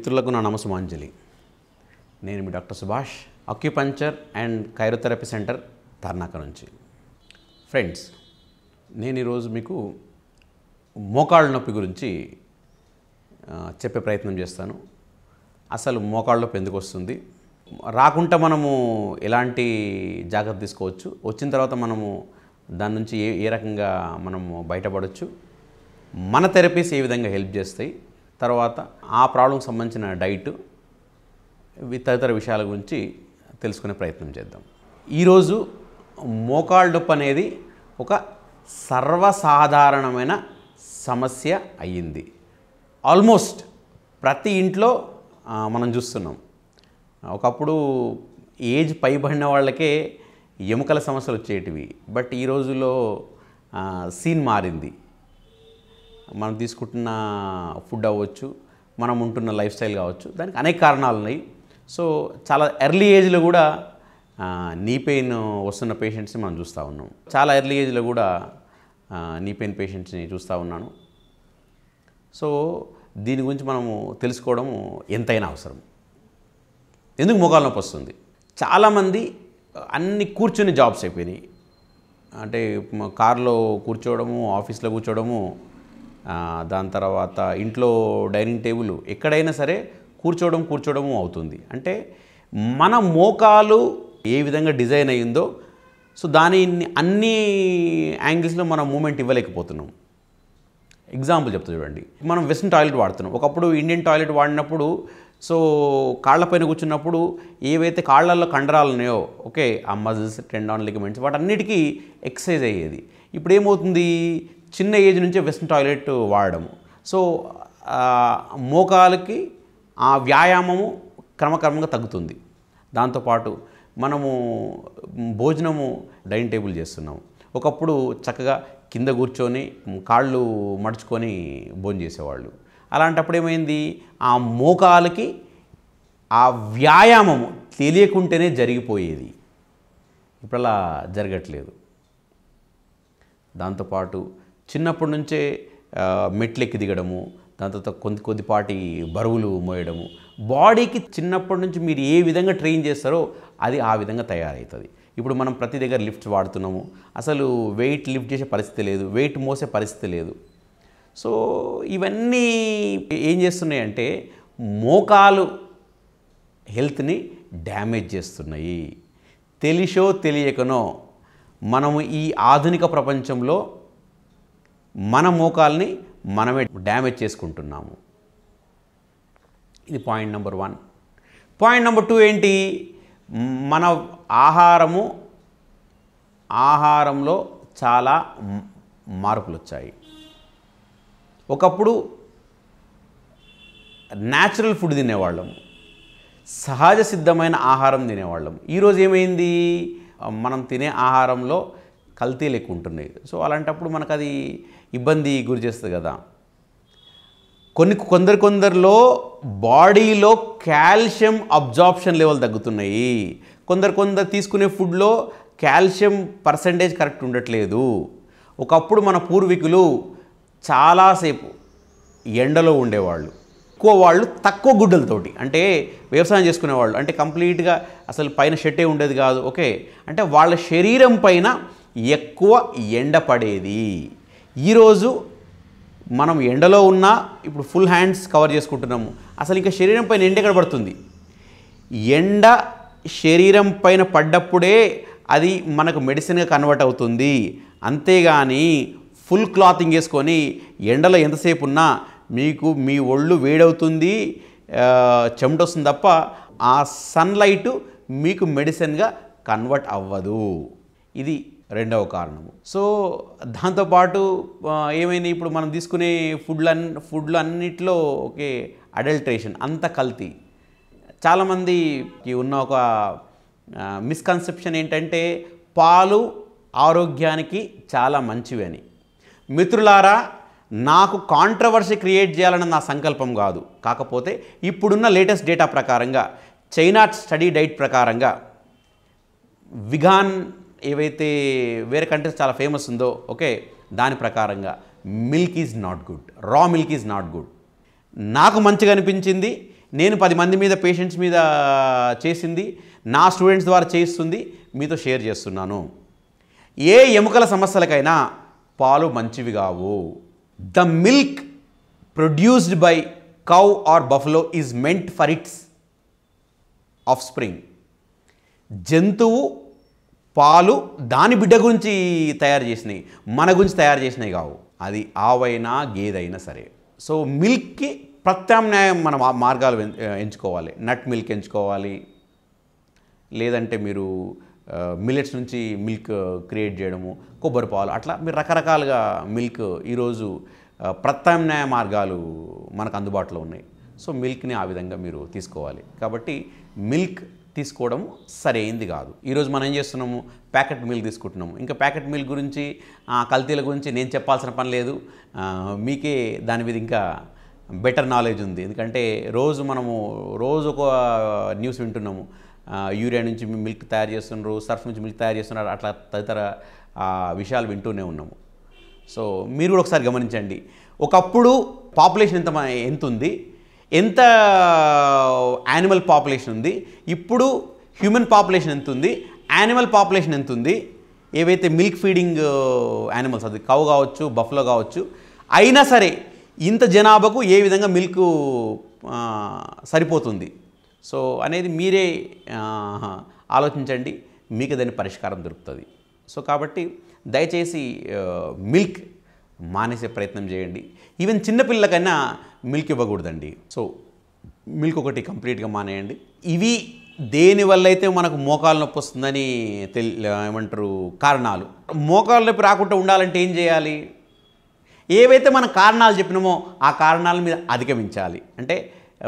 మిత్రులకు నా నమస్సుమాంజలి. నేను మీ doctor Subhash, acupuncture and chirotherapy centre Tarnaka నుంచి. ఫ్రెండ్స్, నేను ఈరోజు మీకు మోకాళ్ళ నొప్పి గురించి చెప్పే ప్రయత్నం చేస్తాను. అసలు మోకాళ్ళ నొప్పి ఎందుకు వస్తుంది, రాకుండా మనము ఎలాంటి జాగ్రత్త తీసుకోవచ్చు, వచ్చిన తర్వాత మనము దాని నుంచి ఏ రకంగా మనము బయటపడవచ్చు, మన థెరపీస్ ఏ విధంగా హెల్ప్ చేస్తాయి, తర్వాత ఆ ప్రాబ్లంకి సంబంధించిన డైట్, తదితర విషయాల గురించి తెలుసుకునే ప్రయత్నం చేద్దాం. ఈరోజు మోకాళ్ళ నొప్పి అనేది ఒక సర్వసాధారణమైన సమస్య అయ్యింది. ఆల్మోస్ట్ ప్రతి ఇంట్లో మనం చూస్తున్నాం. ఒకప్పుడు ఏజ్ పైబడిన వాళ్ళకే ఎముకల సమస్యలు వచ్చేటివి. బట్ ఈ రోజుల్లో సీన్ మారింది. మనం తీసుకుంటున్న ఫుడ్ అవ్వచ్చు, మనం ఉంటున్న లైఫ్ స్టైల్ కావచ్చు, దానికి అనేక కారణాలు ఉన్నాయి. సో చాలా ఎర్లీ ఏజ్లో కూడా నీ పెయిన్ వస్తున్న పేషెంట్స్ని మనం చూస్తూ ఉన్నాం. చాలా ఎర్లీ ఏజ్లో కూడా నీ పెయిన్ పేషెంట్స్ని చూస్తూ ఉన్నాను. సో దీని గురించి మనము తెలుసుకోవడం ఎంతైనా అవసరం. ఎందుకు మోకాళ్ళ నొప్పి వస్తుంది? చాలామంది అన్ని కూర్చుని జాబ్స్ అయిపోయినాయి. అంటే కార్లో కూర్చోవడము, ఆఫీస్లో కూర్చోవడము, దాని తర్వాత ఇంట్లో డైనింగ్ టేబుల్, ఎక్కడైనా సరే కూర్చోవడము అవుతుంది. అంటే మన మోకాలు ఏ విధంగా డిజైన్ అయ్యిందో, సో దాని అన్ని యాంగిల్స్లో మనం మూమెంట్ ఇవ్వలేకపోతున్నాం. ఎగ్జాంపుల్ చెప్తా చూడండి. మనం వెస్ట్రన్ టాయిలెట్ వాడుతున్నాం. ఒకప్పుడు ఇండియన్ టాయిలెట్ వాడినప్పుడు సో కాళ్ళపైన కూర్చున్నప్పుడు ఏవైతే కాళ్ళల్లో కండరాలు ఉన్నాయో, ఓకే, ఆ మజిల్స్, టెండాన్, లిగమెంట్స్, వాటన్నిటికీ ఎక్సర్సైజ్ అయ్యేది. ఇప్పుడు ఏమవుతుంది, చిన్న ఏజ్ నుంచే వెస్ట్రన్ టాయిలెట్ వాడడము. సో మోకాలకి ఆ వ్యాయామము క్రమక్రమంగా తగ్గుతుంది. దాంతోపాటు మనము భోజనము డైనింగ్ టేబుల్ చేస్తున్నాము. ఒకప్పుడు చక్కగా కింద కూర్చొని కాళ్ళు మడుచుకొని భోజనం చేసేవాళ్ళు. అలాంటప్పుడు ఏమైంది, ఆ మోకాలకి ఆ వ్యాయామము తెలియకుంటేనే జరిగిపోయేది. ఇప్పుడు అలా జరగట్లేదు. దాంతోపాటు చిన్నప్పటి నుంచే మెట్లెక్కి దిగడము, దాని తర్వాత కొద్దిపాటి బరువులు మోయడము, బాడీకి చిన్నప్పటి నుంచి మీరు ఏ విధంగా ట్రైన్ చేస్తారో అది ఆ విధంగా తయారవుతుంది. ఇప్పుడు మనం ప్రతి దగ్గర లిఫ్ట్స్ వాడుతున్నాము. అసలు వెయిట్ లిఫ్ట్ చేసే పరిస్థితి లేదు, వెయిట్ మోసే పరిస్థితి లేదు. సో ఇవన్నీ ఏం చేస్తున్నాయంటే మోకాలు హెల్త్ని డ్యామేజ్ చేస్తున్నాయి. తెలిసో తెలియకనో మనము ఈ ఆధునిక ప్రపంచంలో మన మోకాల్ని మనమే డ్యామేజ్ చేసుకుంటున్నాము. ఇది పాయింట్ నెంబర్ 1. పాయింట్ నెంబర్ 2 ఏంటి, మన ఆహారంలో చాలా మార్పులు వచ్చాయి. ఒకప్పుడు న్యాచురల్ ఫుడ్ తినేవాళ్ళం, సహజ సిద్ధమైన ఆహారం తినేవాళ్ళం. ఈరోజు ఏమైంది, మనం తినే ఆహారంలో కల్తీలు ఎక్కువ ఉంటున్నాయి. సో అలాంటప్పుడు మనకు అది ఇబ్బంది గురి చేస్తుంది కదా. కొందరిలో బాడీలో కాల్షియం అబ్జార్ప్షన్ లెవెల్ తగ్గుతున్నాయి. కొందరు తీసుకునే ఫుడ్లో కాల్షియం పర్సంటేజ్ కరెక్ట్ ఉండట్లేదు. ఒకప్పుడు మన పూర్వీకులు చాలాసేపు ఎండలో ఉండేవాళ్ళు. ఎక్కువ వాళ్ళు తక్కువ గుడ్డలతోటి, అంటే వ్యవసాయం చేసుకునేవాళ్ళు, అంటే కంప్లీట్గా అసలు పైన షెట్టే ఉండేది కాదు. ఓకే, అంటే వాళ్ళ శరీరం పైన ఎక్కువ ఎండ పడేది. ఈరోజు మనం ఎండలో ఉన్నా ఇప్పుడు ఫుల్ హ్యాండ్స్ కవర్ చేసుకుంటున్నాము. అసలు ఇంకా శరీరం పైన ఎండ ఎక్కడ పడుతుంది? ఎండ శరీరం పైన పడ్డప్పుడే అది మనకు మెడిసిన్గా కన్వర్ట్ అవుతుంది. అంతేగాని ఫుల్ క్లాతింగ్ వేసుకొని ఎండలో ఎంతసేపు ఉన్నా మీకు మీ ఒళ్ళు వేడవుతుంది, చెమట వస్తుంది తప్ప ఆ సన్లైట్ మీకు మెడిసిన్గా కన్వర్ట్ అవ్వదు. ఇది రెండవ కారణము. సో దాంతోపాటు ఏమైనా ఇప్పుడు మనం తీసుకునే ఫుడ్లు అన్నిట్లో ఓకే అడల్ట్రేషన్, అంత కల్తీ. చాలామందికి ఉన్న ఒక మిస్కన్సెప్షన్ ఏంటంటే పాలు ఆరోగ్యానికి చాలా మంచివి అని. మిత్రులారా, నాకు కాంట్రవర్సీ క్రియేట్ చేయాలన్న నా సంకల్పం కాదు. కాకపోతే ఇప్పుడున్న లేటెస్ట్ డేటా ప్రకారంగా, చైనా స్టడీ డైట్ ప్రకారంగా, విగాన్ ఏవైతే వేరే కంట్రీస్ చాలా ఫేమస్ ఉందో ఓకే, దాని ప్రకారంగా మిల్క్ ఈజ్ నాట్ గుడ్, రా మిల్క్ ఈజ్ నాట్ గుడ్. నాకు మంచిగా అనిపించింది, నేను 10 మంది మీద పేషెంట్స్ మీద చేసింది నా స్టూడెంట్స్ ద్వారా చేయిస్తుంది మీతో షేర్ చేస్తున్నాను. ఏ ఎముకల సమస్యలకైనా పాలు మంచివి కావు. The milk produced by cow or buffalo is meant for its offspring. జంతువు పాలు దాని బిడ్డ గురించి తయారు చేసినాయి, మన గురించి తయారు చేసినాయి కావు. అది ఆవైనా గేదైనా సరే. సో మిల్క్కి ప్రత్యామ్నాయం మన మార్గాలు ఎంచుకోవాలి. నట్ మిల్క్ ఎంచుకోవాలి, లేదంటే మీరు మిల్లెట్స్ నుంచి మిల్క్ క్రియేట్ చేయడము, కొబ్బరి పాలు, అట్లా మీరు రకరకాలుగా మిల్క్ ఈరోజు ప్రత్యామ్నాయ మార్గాలు మనకు అందుబాటులో ఉన్నాయి. సో మిల్క్ని ఆ విధంగా మీరు తీసుకోవాలి. కాబట్టి మిల్క్ తీసుకోవడం సరైంది కాదు. ఈరోజు మనం ఏం చేస్తున్నాము, ప్యాకెట్ మిల్క్ తీసుకుంటున్నాము. ఇంకా ప్యాకెట్ మిల్క్ గురించి కల్తీల గురించి నేను చెప్పాల్సిన పని లేదు, మీకే దాని మీద ఇంకా బెటర్ నాలెడ్జ్ ఉంది. ఎందుకంటే రోజు ఒక న్యూస్ వింటున్నాము, యూరియా నుంచి మిల్క్ తయారు చేస్తున్నారు, సర్ఫ్ నుంచి మిల్క్ తయారు చేస్తున్నారు, అట్లా తదితర విషయాలు వింటూనే ఉన్నాము. సో మీరు కూడా ఒకసారి గమనించండి, ఒకప్పుడు పాపులేషన్ ఎంత ఉంది, ఎంత యానిమల్ పాపులేషన్ ఉంది, ఇప్పుడు హ్యూమన్ పాపులేషన్ ఎంత ఉంది, యానిమల్ పాపులేషన్ ఎంత ఉంది, ఏవైతే మిల్క్ ఫీడింగ్ యానిమల్స్, అది కౌ కావచ్చు, బఫ్లో కావచ్చు, అయినా సరే ఇంత జనాభాకు ఏ విధంగా మిల్క్ సరిపోతుంది సో అనేది మీరే ఆలోచించండి, మీకు దాని పరిష్కారం దొరుకుతుంది. సో కాబట్టి దయచేసి మిల్క్ మానేసే ప్రయత్నం చేయండి. ఈవెన్ చిన్నపిల్లలకైనా మిల్క్ ఇవ్వకూడదండి. సో మిల్క్ ఒకటి కంప్లీట్గా మానేయండి. ఇవి దేనివల్ల అయితే మనకు మోకాలు నొప్పి వస్తుందని ఏమంటారు కారణాలు. మోకాలు నొప్పి రాకుండా ఉండాలంటే ఏం చేయాలి? ఏవైతే మన కారణాలు చెప్పినామో ఆ కారణాల మీద అధిగమించాలి. అంటే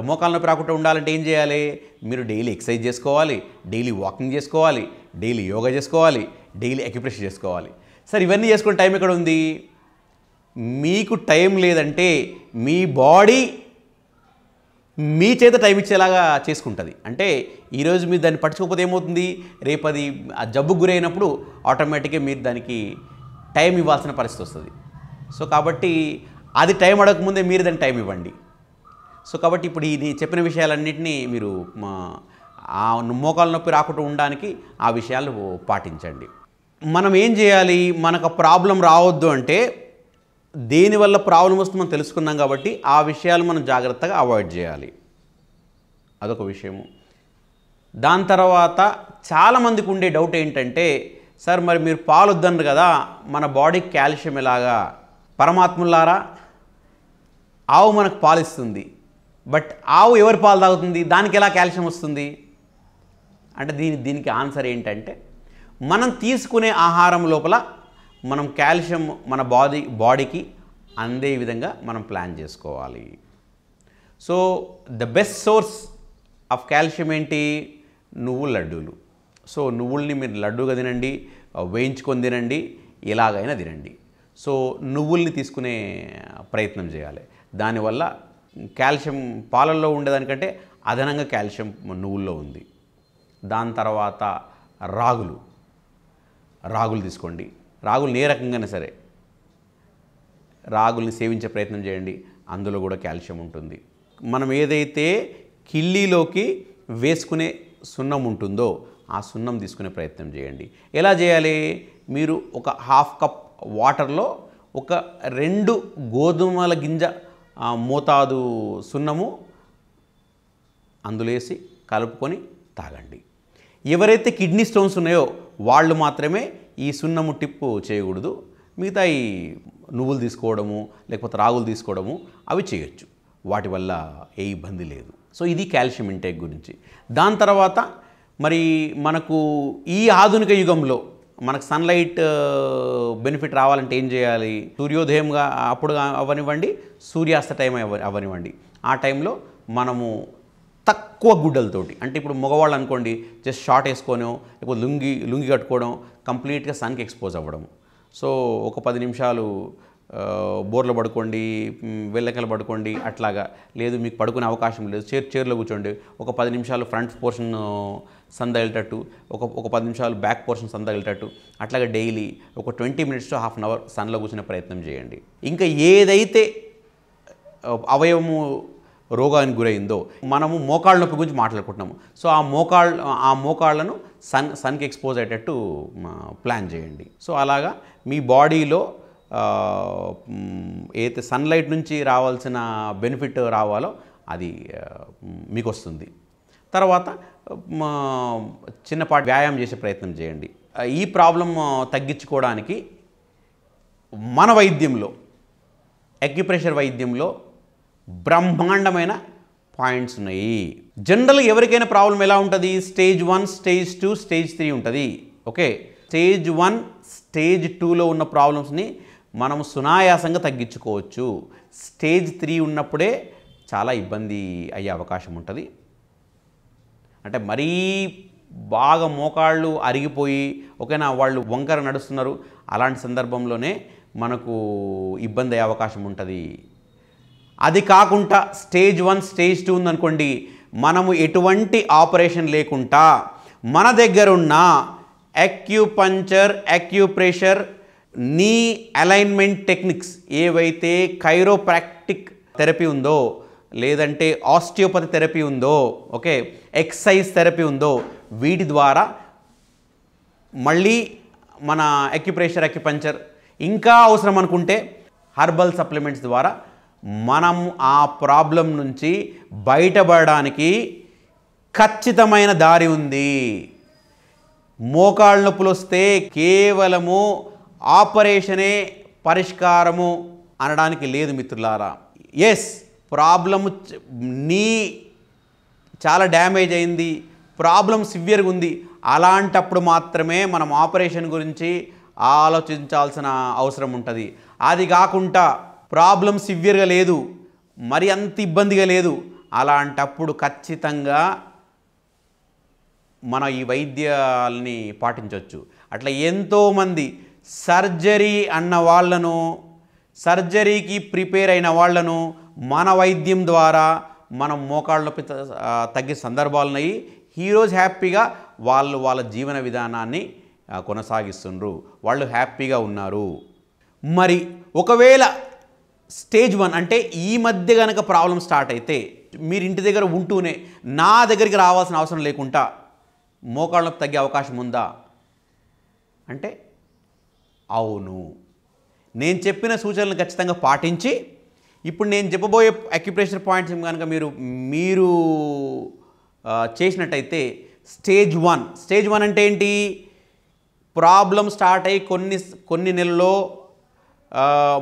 మోకాలు నొప్పి రాకుండా ఉండాలంటే ఏం చేయాలి? మీరు డైలీ ఎక్సర్సైజ్ చేసుకోవాలి, డైలీ వాకింగ్ చేసుకోవాలి, డైలీ యోగా చేసుకోవాలి, డైలీ అక్యుప్రెషర్ చేసుకోవాలి. సరే ఇవన్నీ చేసుకునే టైం ఎక్కడ ఉంది? మీకు టైం లేదంటే మీ బాడీ మీ చేత టైం ఇచ్చేలాగా చేసుకుంటుంది. అంటే ఈరోజు మీరు దాన్ని పట్టించుకోకపోతే ఏమవుతుంది, రేపు అది ఆ జబ్బుకు గురైనప్పుడు ఆటోమేటిక్గా మీరు దానికి టైం ఇవ్వాల్సిన పరిస్థితి వస్తుంది. సో కాబట్టి అది టైం అడగకముందే మీరు దానికి టైం ఇవ్వండి. సో కాబట్టి ఇప్పుడు ఇది చెప్పిన విషయాలన్నింటినీ మీరు ఆ మోకాలు నొప్పి రాకుండా ఉండడానికి ఆ విషయాలు పాటించండి. మనం ఏం చేయాలి? మనకు ప్రాబ్లం రావద్దు అంటే దేనివల్ల ప్రాబ్లం వస్తుందో మనం తెలుసుకున్నాం కాబట్టి ఆ విషయాలు మనం జాగ్రత్తగా అవాయిడ్ చేయాలి. అదొక విషయము. దాని తర్వాత చాలామందికి ఉండే డౌట్ ఏంటంటే, సార్ మరి మీరు పాలు వద్దన్నారు కదా, మన బాడీకి కాల్షియం ఎలాగా? పరమాత్ములారా, ఆవు మనకు పాలు ఇస్తుంది, బట్ ఆవు ఎవరి పాలు తాగుతుంది, దానికి ఎలా కాల్షియం వస్తుంది అంటే దీనికి ఆన్సర్ ఏంటంటే, మనం తీసుకునే ఆహారం లోపల మనం కాల్షియం మన బాడీకి అందే విధంగా మనం ప్లాన్ చేసుకోవాలి. So the best source of calcium ఏంటి? నువ్వుల లడ్డూలు. సో నువ్వుల్ని మీరు లడ్డూగా తినండి, వేయించుకొని తినండి, ఎలాగైనా తినండి. సో నువ్వుల్ని తీసుకునే ప్రయత్నం చేయాలి. దానివల్ల కాల్షియం పాలల్లో ఉండేదానికంటే అదనంగా కాల్షియం నువ్వుల్లో ఉంది. దాని తర్వాత రాగులు తీసుకోండి. రాగులు ఏ రకంగానే సరే రాగుల్ని సేవించే ప్రయత్నం చేయండి, అందులో కూడా కాల్షియం ఉంటుంది. మనం ఏదైతే కిళ్ళీలోకి వేసుకునే సున్నం ఉంటుందో ఆ సున్నం తీసుకునే ప్రయత్నం చేయండి. ఎలా చేయాలి? మీరు ఒక 1/2 కప్ వాటర్లో ఒక 2 గోధుమల గింజ మోతాదు సున్నము అందులో వేసి కలుపుకొని తాగండి. ఎవరైతే కిడ్నీ స్టోన్స్ ఉన్నాయో వాళ్ళు మాత్రమే ఈ సున్నము టిప్పు చేయకూడదు. మిగతా ఈ నువ్వులు తీసుకోవడము లేకపోతే రాగులు తీసుకోవడము అవి చేయొచ్చు, వాటి వల్ల ఏ ఇబ్బంది లేదు. సో ఇది కాల్షియం ఇంటేక్ గురించి. దాని తర్వాత మరి మనకు ఈ ఆధునిక యుగంలో మనకు సన్లైట్ బెనిఫిట్ రావాలంటే ఏం చేయాలి? సూర్యోదయంగా అప్పుడు అవ్వనివ్వండి, సూర్యాస్త టైం అవ్వనివ్వండి, ఆ టైంలో మనము తక్కువ గుడ్డలతోటి, అంటే ఇప్పుడు మగవాళ్ళు అనుకోండి జస్ట్ షార్ట్ వేసుకోనో లేకపోతే లుంగి కట్టుకోవడం, కంప్లీట్గా సన్కి ఎక్స్పోజ్ అవ్వడం. సో ఒక 10 నిమిషాలు బోర్లో పడుకోండి, వెళ్ళకలు పడుకోండి, అట్లాగా. లేదు మీకు పడుకునే అవకాశం లేదు, చైర్లో కూర్చోండి, ఒక 10 నిమిషాలు ఫ్రంట్ పోర్షన్ సన్ తగిలేటట్టు, ఒక 10 నిమిషాలు బ్యాక్ పోర్షన్ సన్ తగిలేటట్టు, అట్లాగా డైలీ ఒక 20 minutes to half an hour సన్లో కూర్చునే ప్రయత్నం చేయండి. ఇంకా ఏదైతే అవయవము రోగానికి గురైందో, మనము మోకాళ్ళ నొప్పి గురించి మాట్లాడుకుంటున్నాము. సో ఆ మోకాళ్ళను సన్కి ఎక్స్పోజ్ అయ్యేటట్టు ప్లాన్ చేయండి. సో అలాగా మీ బాడీలో ఏదైతే సన్లైట్ నుంచి రావాల్సిన బెనిఫిట్ రావాలో అది మీకు వస్తుంది. తర్వాత చిన్నపాటి వ్యాయామం చేసే ప్రయత్నం చేయండి. ఈ ప్రాబ్లం తగ్గించుకోవడానికి మన వైద్యంలో, అక్యుప్రెషర్ వైద్యంలో బ్రహ్మాండమైన పాయింట్స్ ఉన్నాయి. జనరల్గా ఎవరికైనా ప్రాబ్లం ఎలా ఉంటుంది? స్టేజ్ 1, స్టేజ్ 2, స్టేజ్ 3 ఉంటుంది. ఓకే, స్టేజ్ 1, స్టేజ్ 2లో ఉన్న ప్రాబ్లమ్స్ని మనం సునాయాసంగా తగ్గించుకోవచ్చు. స్టేజ్ 3 ఉన్నప్పుడే చాలా ఇబ్బంది అయ్యే అవకాశం ఉంటుంది. అంటే మరీ బాగా మోకాళ్ళు అరిగిపోయి ఓకేనా వాళ్ళు వంకర నడుస్తున్నారు, అలాంటి సందర్భంలోనే మనకు ఇబ్బంది అయ్యే అవకాశం ఉంటుంది. అది కాకుండా స్టేజ్ 1, స్టేజ్ 2 ఉందనుకోండి, మనము ఎటువంటి ఆపరేషన్ లేకుండా మన దగ్గరున్న అక్యుపంక్చర్, అక్యుప్రెషర్, నీ అలైన్మెంట్ టెక్నిక్స్ ఏవైతే కైరోప్రాక్టిక్ థెరపీ ఉందో, లేదంటే ఆస్టియోపతి థెరపీ ఉందో, ఓకే, ఎక్సర్సైజ్ థెరపీ ఉందో, వీటి ద్వారా మళ్ళీ మన అక్యుప్రెషర్, అక్యుపంక్చర్ ఇంకా అవసరం అనుకుంటే హర్బల్ సప్లిమెంట్స్ ద్వారా మనం ఆ ప్రాబ్లం నుంచి బయటపడడానికి ఖచ్చితమైన దారి ఉంది. మోకాళ్ళ నొప్పులు వస్తే కేవలము ఆపరేషనే పరిష్కారము అనడానికి లేదు మిత్రులారా. ఎస్, ప్రాబ్లము నీ చాలా డ్యామేజ్ అయింది, ప్రాబ్లం సివియర్గా ఉంది, అలాంటప్పుడు మాత్రమే మనం ఆపరేషన్ గురించి ఆలోచించాల్సిన అవసరం ఉంటుంది. అది కాకుండా ప్రాబ్లం సివియర్గా లేదు, మరి అంత ఇబ్బందిగా లేదు, అలాంటప్పుడు ఖచ్చితంగా మన ఈ వైద్యాలని పాటించవచ్చు. అట్లా ఎంతోమంది సర్జరీ అన్న వాళ్ళను, సర్జరీకి ప్రిపేర్ అయిన వాళ్ళను మన వైద్యం ద్వారా మనం మోకాళ్ళ నొప్పి తగ్గే సందర్భాలు ఉన్నాయి. ఈరోజు హ్యాపీగా వాళ్ళ జీవన విధానాన్ని కొనసాగిస్తున్నారు, వాళ్ళు హ్యాపీగా ఉన్నారు. మరి ఒకవేళ స్టేజ్ 1 అంటే ఈ మధ్య కనుక ప్రాబ్లం స్టార్ట్ అయితే మీరు ఇంటి దగ్గర ఉంటూనే నా దగ్గరికి రావాల్సిన అవసరం లేకుండా మోకాళ్ళ నొప్పి తగ్గే అవకాశం ఉందా అంటే అవును. నేను చెప్పిన సూచనలు ఖచ్చితంగా పాటించి ఇప్పుడు నేను చెప్పబోయే అక్యుప్రెషర్ పాయింట్స్ కనుక మీరు చేసినట్టయితే స్టేజ్ 1 అంటే ఏంటి? ప్రాబ్లం స్టార్ట్ అయ్యి కొన్ని నెలల్లో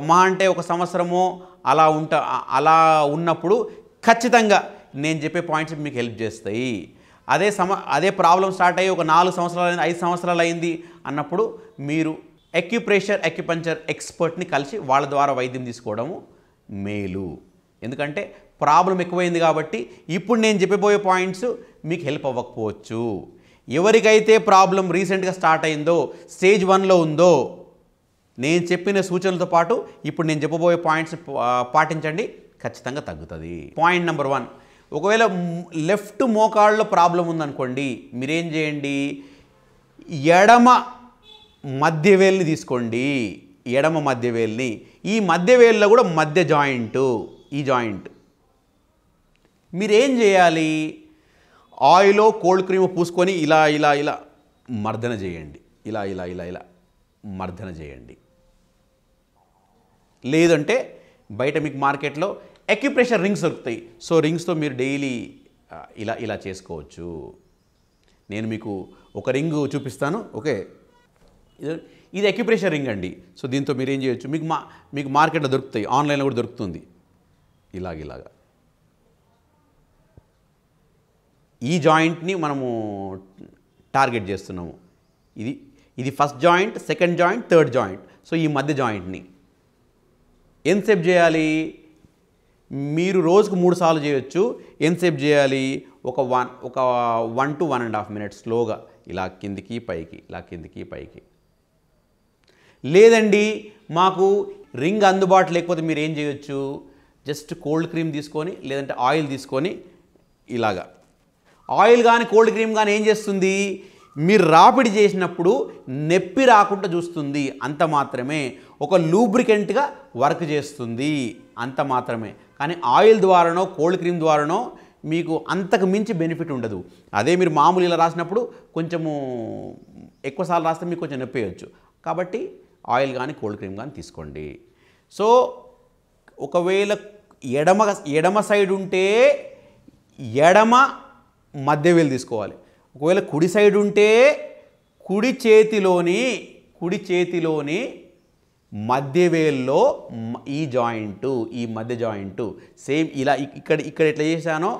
మా అంటే ఒక సంవత్సరమో అలా ఉన్నప్పుడు ఖచ్చితంగా నేను చెప్పే పాయింట్స్ మీకు హెల్ప్ చేస్తాయి. అదే ప్రాబ్లం స్టార్ట్ అయ్యి ఒక 4 సంవత్సరాలు 5 సంవత్సరాలు అయింది అన్నప్పుడు మీరు అక్యుప్రెషర్, అక్యుపంక్చర్ ఎక్స్పర్ట్ని కలిసి వాళ్ళ ద్వారా వైద్యం తీసుకోవడము మేలు. ఎందుకంటే ప్రాబ్లం ఎక్కువైంది కాబట్టి ఇప్పుడు నేను చెప్పబోయే పాయింట్స్ మీకు హెల్ప్ అవ్వకపోవచ్చు. ఎవరికైతే ప్రాబ్లం రీసెంట్గా స్టార్ట్ అయిందో, స్టేజ్ 1లో ఉందో, నేను చెప్పిన సూచనలతో పాటు ఇప్పుడు నేను చెప్పబోయే పాయింట్స్ పాటించండి, ఖచ్చితంగా తగ్గుతుంది. పాయింట్ నెంబర్ 1, ఒకవేళ లెఫ్ట్ మోకాళ్ళలో ప్రాబ్లం ఉందనుకోండి, మీరేం చేయండి? ఎడమ మధ్యవేల్ని తీసుకోండి. ఎడమ మధ్యవేల్ని, ఈ మధ్యవేల్లో కూడా మధ్య జాయింట్, ఈ జాయింట్ మీరేం చేయాలి? ఆయిలో కోల్డ్ క్రీమ్ పూసుకొని ఇలా ఇలా ఇలా మర్దన చేయండి. ఇలా ఇలా ఇలా ఇలా మర్దన చేయండి. లేదంటే బయట మీకు మార్కెట్లో అక్యుప్రెషర్ రింగ్స్ దొరుకుతాయి. సో రింగ్స్తో మీరు డైలీ ఇలా ఇలా చేసుకోవచ్చు. నేను మీకు ఒక రింగ్ చూపిస్తాను. ఓకే, ఇది అక్యుప్రెషర్ రింగ్ అండి. సో దీంతో మీరు ఏం చేయొచ్చు? మీకు మార్కెట్లో దొరుకుతాయి, ఆన్లైన్లో కూడా దొరుకుతుంది. ఇలాగా ఈ జాయింట్ని మనము టార్గెట్ చేస్తున్నాము. ఇది first joint, second joint, third joint. So ఈ మధ్య జాయింట్ని ఎంతసేపు చేయాలి? మీరు రోజుకు 3 సార్లు చేయొచ్చు. ఎంతసేపు చేయాలి? ఒక 1 to 1.5 minutes స్లోగా ఇలా కిందికి పైకి, ఇలా కిందికి పైకి. లేదండి మాకు రింగ్ అందుబాటు లేకపోతే మీరు ఏం చేయొచ్చు? జస్ట్ కోల్డ్ క్రీమ్ తీసుకొని లేదంటే ఆయిల్ తీసుకొని ఇలాగా, ఆయిల్ కానీ కోల్డ్ క్రీమ్ కానీ ఏం చేస్తుంది? మీరు రాపిడి చేసినప్పుడు నొప్పి రాకుండా చూస్తుంది, అంత మాత్రమే. ఒక లూబ్రికెంట్గా వర్క్ చేస్తుంది అంత మాత్రమే. కానీ ఆయిల్ ద్వారానో కోల్డ్ క్రీమ్ ద్వారానో మీకు అంతకు మించి బెనిఫిట్ ఉండదు. అదే మీరు మామూలు ఇలా రాసినప్పుడు కొంచెము ఎక్కువసార్లు రాస్తే మీకు కొంచెం నొప్పి వేయచ్చు. కాబట్టి ఆయిల్ కానీ కోల్డ్ క్రీమ్ కానీ తీసుకోండి. సో ఒకవేళ ఎడమ సైడ్ ఉంటే ఎడమ మధ్య వేలు తీసుకోవాలి. ఒకవేళ కుడి సైడ్ ఉంటే కుడి చేతిలోని మధ్య వేల్లో ఈ జాయింటు, ఈ మధ్య జాయింటు సేమ్ ఇలా ఇక్కడ ఎట్లా చేశానో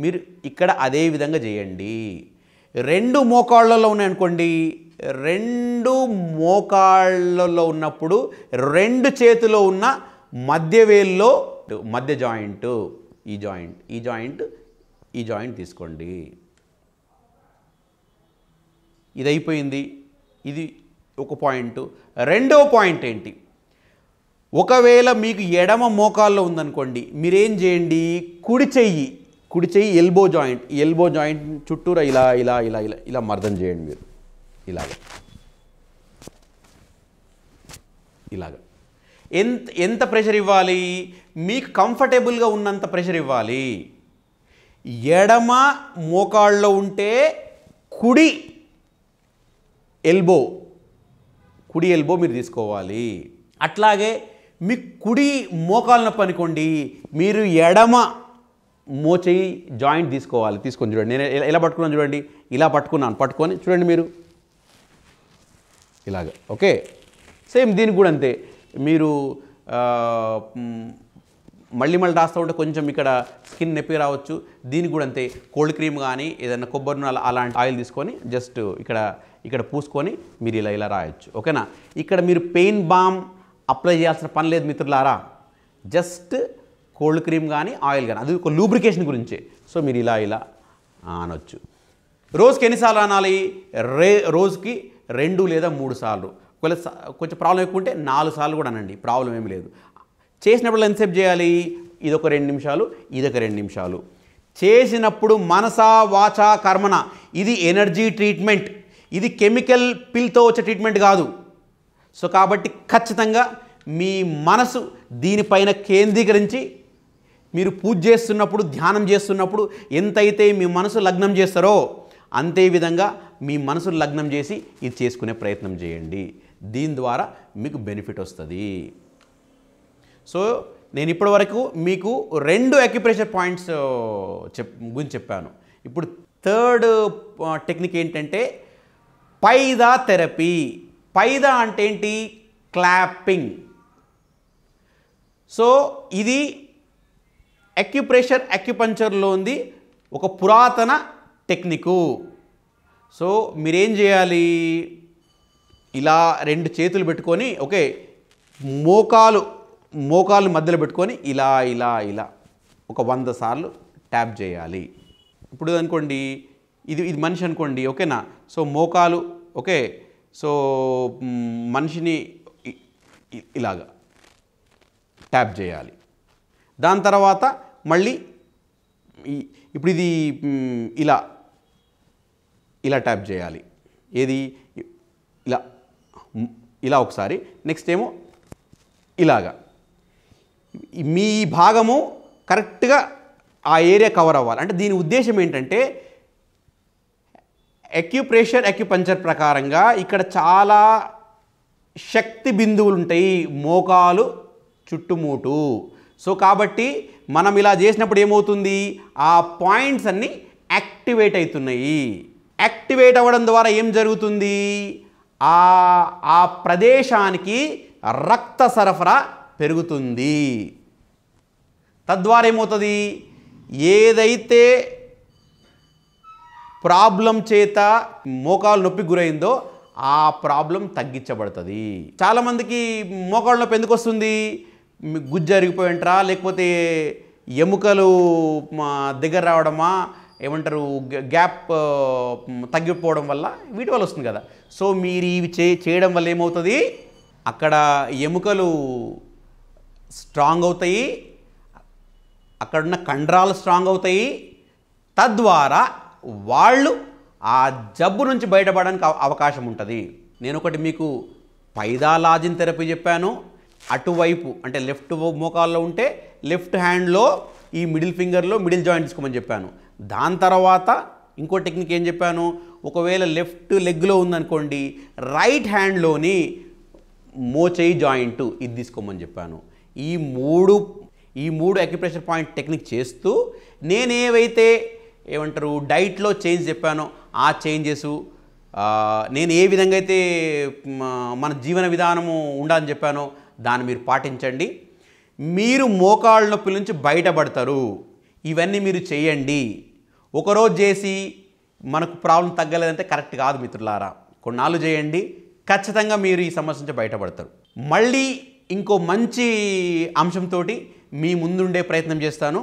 మీరు ఇక్కడ అదే విధంగా చేయండి. 2 మోకాళ్ళలో ఉన్నాయనుకోండి, 2 మోకాళ్ళలో ఉన్నప్పుడు 2 చేతిలో ఉన్న మధ్య వేల్లో మధ్య జాయింటు ఈ జాయింట్ తీసుకోండి. ఇది అయిపోయింది. ఇది ఒక పాయింట్. రెండవ పాయింట్ ఏంటి, ఒకవేళ మీకు ఎడమ మోకాల్లో ఉందనుకోండి, మీరేం చేయండి, కుడి చెయ్యి ఎల్బో జాయింట్ చుట్టూరా ఇలా మర్దన చేయండి. మీరు ఇలాగ ఎంత ప్రెషర్ ఇవ్వాలి, మీకు కంఫర్టబుల్గా ఉన్నంత ప్రెషర్ ఇవ్వాలి. ఎడమ మోకాళ్ళలో ఉంటే కుడి ఎల్బో మీరు తీసుకోవాలి. అట్లాగే మీ కుడి మోకాలు నొప్పి అనుకోండి, మీరు ఎడమ మోచేయి జాయింట్ తీసుకొని చూడండి. నేను ఎలా పట్టుకున్నాను చూడండి, ఇలా పట్టుకొని చూడండి మీరు ఇలాగ. ఓకే, సేమ్ దీనికి కూడా అంతే. మీరు మళ్ళీ రాస్తూ ఉంటే కొంచెం ఇక్కడ స్కిన్ నొప్పి రావచ్చు. దీనికి కూడా అంతే. కోల్డ్ క్రీమ్ కానీ ఏదైనా కొబ్బరి నూనె అలాంటి ఆయిల్ తీసుకొని జస్ట్ ఇక్కడ పూసుకొని మీరు ఇలా రాయొచ్చు. ఓకేనా. ఇక్కడ మీరు పెయిన్ బామ్ అప్లై చేయాల్సిన పని లేదు మిత్రులారా. జస్ట్ కోల్డ్ క్రీమ్ కానీ ఆయిల్ కానీ, అది ఒక లూబ్రికేషన్ గురించే. సో మీరు ఇలా అనొచ్చు. రోజుకి ఎన్నిసార్లు అనాలి, రోజుకి 2 లేదా 3 సార్లు. ఒకవేళ కొంచెం ప్రాబ్లం ఎక్కువ ఉంటే 4 సార్లు కూడా అనండి, ప్రాబ్లం ఏమి లేదు. చేసినప్పుడు ఎంతసేపు చేయాలి, ఇదొక 2 నిమిషాలు, ఇదొక 2 నిమిషాలు. చేసినప్పుడు మనసా వాచా కర్మన, ఇది ఎనర్జీ ట్రీట్మెంట్, ఇది కెమికల్ పిల్తో వచ్చే ట్రీట్మెంట్ కాదు. సో కాబట్టి ఖచ్చితంగా మీ మనసు దీనిపైన కేంద్రీకరించి మీరు పూజ చేస్తున్నప్పుడు, ధ్యానం చేస్తున్నప్పుడు ఎంతైతే మీ మనసు లగ్నం చేస్తారో అంతే విధంగా మీ మనసు లగ్నం చేసి ఇది చేసుకునే ప్రయత్నం చేయండి. దీని ద్వారా మీకు బెనిఫిట్ వస్తుంది. సో నేను ఇప్పటివరకు మీకు 2 అక్యుప్రెషర్ పాయింట్స్ గురించి చెప్పాను. ఇప్పుడు థర్డ్ టెక్నిక్ ఏంటంటే పైదా థెరపీ. పైదా అంటే ఏంటి, క్లాపింగ్. సో ఇది అక్యుపంచర్లో ఉంది ఒక పురాతన టెక్నికు. సో మీరేం చేయాలి, ఇలా 2 చేతులు పెట్టుకొని, ఓకే, మోకాలు మధ్యలో పెట్టుకొని ఇలా ఒక 100 సార్లు ట్యాప్ చేయాలి. ఇప్పుడు అనుకోండి ఇది మనిషి అనుకోండి, ఓకేనా. సో మోకాలు, ఓకే, సో మనిషిని ఇలాగా ట్యాప్ చేయాలి. దాని తర్వాత మళ్ళీ ఇప్పుడు ఇది ఇలా ట్యాప్ చేయాలి. ఏది ఇలా ఒకసారి, నెక్స్ట్ ఏమో ఇలాగా. మీ భాగము కరెక్ట్గా ఆ ఏరియా కవర్ అవ్వాలి. అంటే దీని ఉద్దేశం ఏంటంటే అక్యుపంచర్ ప్రకారంగా ఇక్కడ చాలా శక్తి బిందువులు ఉంటాయి మోకాలు చుట్టుముట్టు. సో కాబట్టి మనం ఇలా చేసినప్పుడు ఏమవుతుంది, ఆ పాయింట్స్ అన్నీ యాక్టివేట్ అవుతున్నాయి. యాక్టివేట్ అవ్వడం ద్వారా ఏం జరుగుతుంది, ఆ ప్రదేశానికి రక్త సరఫరా పెరుగుతుంది. తద్వారా ఏమవుతుంది, ఏదైతే ప్రాబ్లం చేత మోకాలు నొప్పి గురైందో ఆ ప్రాబ్లం తగ్గించబడుతుంది. చాలామందికి మోకాళ్ళ నొప్పి ఎందుకు వస్తుంది, గుజ్జు అరిగిపోయి ఉంటారా, లేకపోతే ఎముకలు దగ్గర రావడమా, ఏమంటారు గ్యాప్ తగ్గిపోవడం వల్ల, వీటి వల్ల వస్తుంది కదా. సో మీరు ఇవి చేయడం వల్ల ఏమవుతుంది, అక్కడ ఎముకలు స్ట్రాంగ్ అవుతాయి, అక్కడున్న కండరాలు స్ట్రాంగ్ అవుతాయి. తద్వారా వాళ్ళు ఆ జబ్బు నుంచి బయటపడడానికి అవకాశం ఉంటుంది. నేను ఒకటి మీకు పైదాలాజిన్ థెరపీ చెప్పాను. అటువైపు అంటే లెఫ్ట్ మోకాల్లో ఉంటే లెఫ్ట్ హ్యాండ్లో ఈ మిడిల్ ఫింగర్లో మిడిల్ జాయింట్ తీసుకోమని చెప్పాను. దాని తర్వాత ఇంకో టెక్నిక్ ఏం చెప్పాను, ఒకవేళ లెఫ్ట్ లెగ్లో ఉందనుకోండి రైట్ హ్యాండ్లోని మోచేయి జాయింట్ ఇది తీసుకోమని చెప్పాను. ఈ మూడు అక్యుప్రెషర్ పాయింట్ టెక్నిక్ చేస్తూ నేనేవైతే డైట్లో చేంజ్ చెప్పానో ఆ చేంజెస్, నేను ఏ విధంగా అయితే మన జీవన విధానము ఉండాలని చెప్పానో దాన్ని మీరు పాటించండి. మీరు మోకాళ్ళ నొప్పుల నుంచి బయటపడతారు. ఇవన్నీ మీరు చేయండి. ఒకరోజు చేసి మనకు ప్రాబ్లం తగ్గలేదంటే కరెక్ట్ కాదు మిత్రులారా. కొన్నాళ్ళు చేయండి, ఖచ్చితంగా మీరు ఈ సమస్య నుంచి బయటపడతారు. మళ్ళీ ఇంకో మంచి అంశంతో మీ ముందుండే ప్రయత్నం చేస్తాను.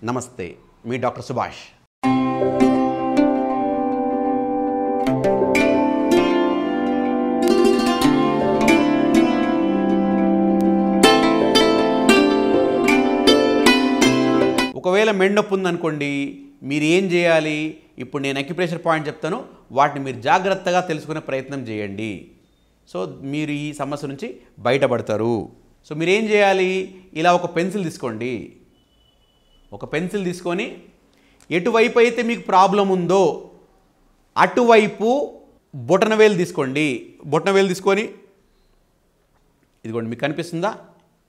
నమస్తే, మీ డాక్టర్ సుభాష్. ఒకవేళ మెండొప్పు ఉందనుకోండి, మీరు ఏం చేయాలి? ఇప్పుడు నేను అక్యుప్రెషర్ పాయింట్ చెప్తాను, వాటిని మీరు జాగ్రత్తగా తెలుసుకునే ప్రయత్నం చేయండి. సో మీరు ఈ సమస్య నుంచి బయటపడతారు. సో మీరు ఏం చేయాలి? ఇలా ఒక పెన్సిల్ తీసుకోండి. ఒక పెన్సిల్ తీసుకొని ఎటువైపు అయితే మీకు ప్రాబ్లం ఉందో అటువైపు బొటనవేలు తీసుకోండి. బొటనవేలు తీసుకొని ఇదిగోండి, మీకు కనిపిస్తుందా?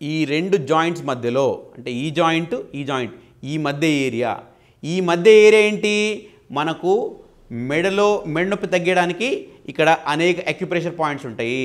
ఈ రెండు జాయింట్స్ మధ్యలో, అంటే ఈ జాయింట్ ఈ మధ్య ఏరియా ఏంటి? మనకు మెడ నొప్పి తగ్గడానికి ఇక్కడ అనేక అక్యుప్రెషర్ పాయింట్స్ ఉంటాయి.